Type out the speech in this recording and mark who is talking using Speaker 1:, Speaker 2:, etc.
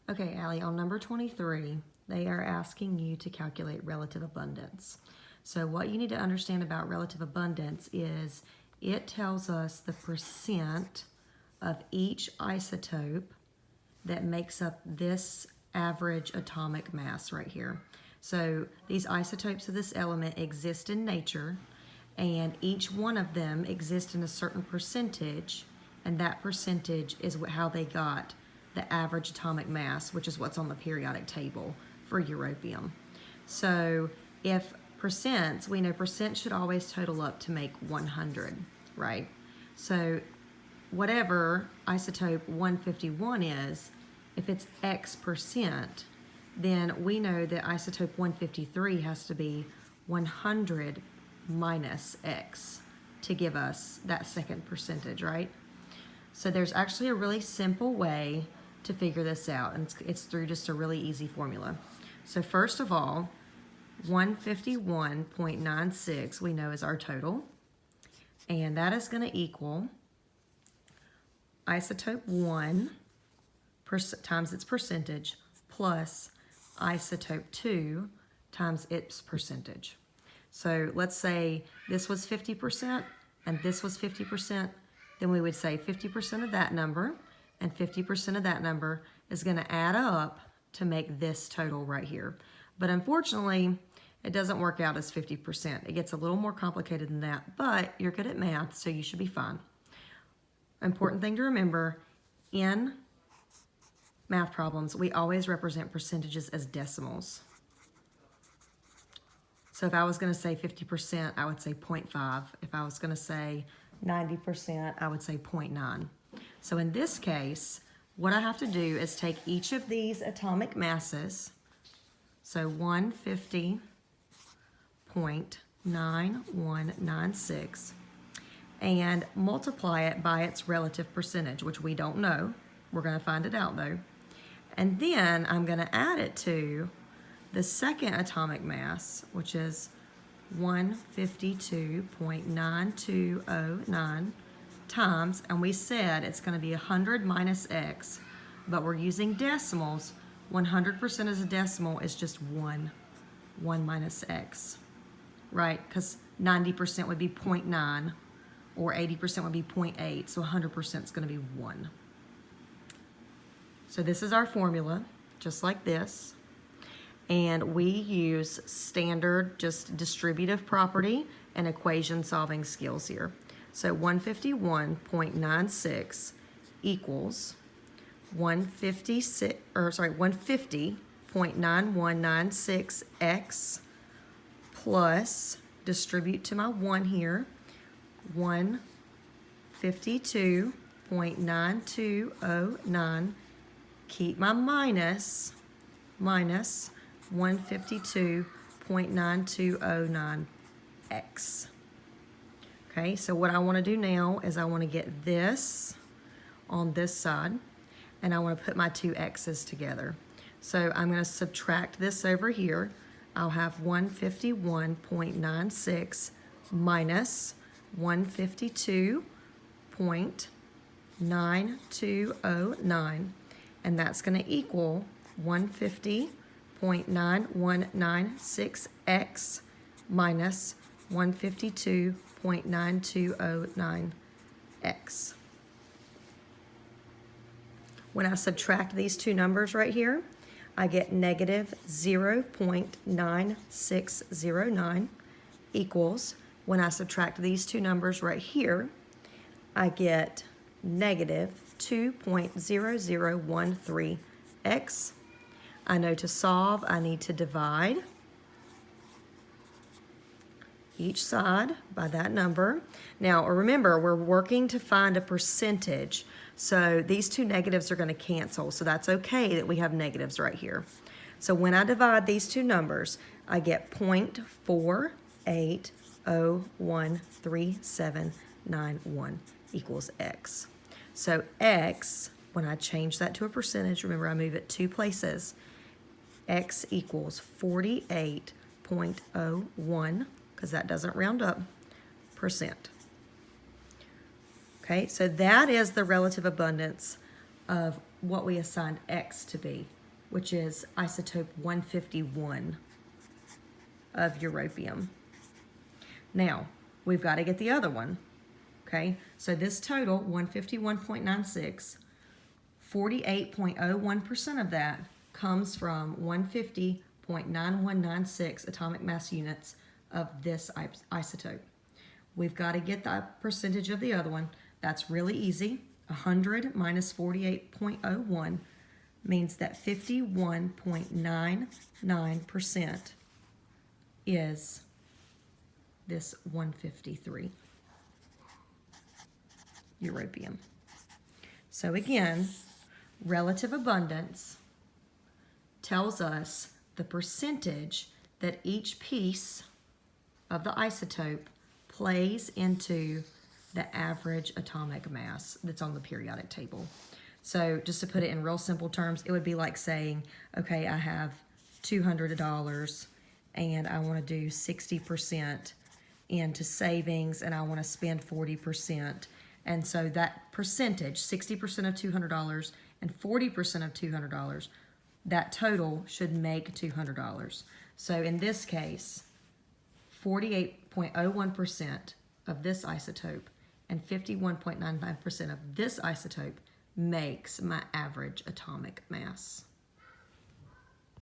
Speaker 1: Okay, Allie, on number 23, they are asking you to calculate relative abundance. So what you need to understand about relative abundance is it tells us the percent of each isotope that makes up this average atomic mass right here. So these isotopes of this element exist in nature, and each one of them exists in a certain percentage, and that percentage is how they got the average atomic mass, which is what's on the periodic table for europium. So if percents, we know percent should always total up to make 100, right? So whatever isotope 151 is, if it's X percent, then we know that isotope 153 has to be 100 minus X to give us that second percentage, right? So there's actually a really simple way to figure this out, and it's through just a really easy formula. So first of all, 151.96 we know is our total, and that is going to equal isotope 1 times its percentage plus isotope 2 times its percentage. So let's say this was 50% and this was 50%, then we would say 50% of that number and 50% of that number is going to add up to make this total right here. But unfortunately, it doesn't work out as 50%. It gets a little more complicated than that, but you're good at math, so you should be fine. Important thing to remember, in math problems, we always represent percentages as decimals. So if I was going to say 50%, I would say 0.5. If I was going to say 90%, I would say 0.9. So in this case, what I have to do is take each of these atomic masses, so 150.9196, and multiply it by its relative percentage, which we don't know. We're going to find it out though. And then I'm going to add it to the second atomic mass, which is 152.9209 times, and we said it's going to be 100 minus X, but we're using decimals. 100% as a decimal is just 1 minus X, right? Because 90% would be 0.9 or 80% would be 0.8, so 100% is going to be 1. So this is our formula, just like this. And we use standard just distributive property and equation solving skills here. So 151.96 equals 150.9196x plus, distribute to my 1 here, 152.9209, keep my minus 152.9209x. Okay, so what I want to do now is I want to get this on this side, and I want to put my two x's together. So I'm going to subtract this over here. I'll have 151.96 minus 152.9209, and that's going to equal 150.9196x minus 152.9209x. When I subtract these two numbers right here, I get negative 0.9609 equals, when I subtract these two numbers right here, I get negative 2.0013x. I know to solve, I need to divide each side by that number. Now, remember, we're working to find a percentage, so these two negatives are going to cancel, so that's okay that we have negatives right here. So when I divide these two numbers, I get 0.48013791 equals x. So x, when I change that to a percentage, remember I move it two places, x equals 48.01, because that doesn't round up, percent. Okay, so that is the relative abundance of what we assigned X to be, which is isotope 151 of europium. Now, we've got to get the other one, okay? So this total, 151.96, 48.01% of that comes from 150.9196 atomic mass units of this isotope. We've got to get the percentage of the other one. That's really easy. 100 minus 48.01 means that 51.99% is this 153 europium. So again, relative abundance tells us the percentage that each piece of the isotope plays into the average atomic mass that's on the periodic table. So just to put it in real simple terms, it would be like saying, okay, I have $200 and I want to do 60% into savings and I want to spend 40%. And so that percentage, 60% of $200 and 40% of $200, that total should make $200. So in this case, 48.01% of this isotope and 51.99% of this isotope makes my average atomic mass.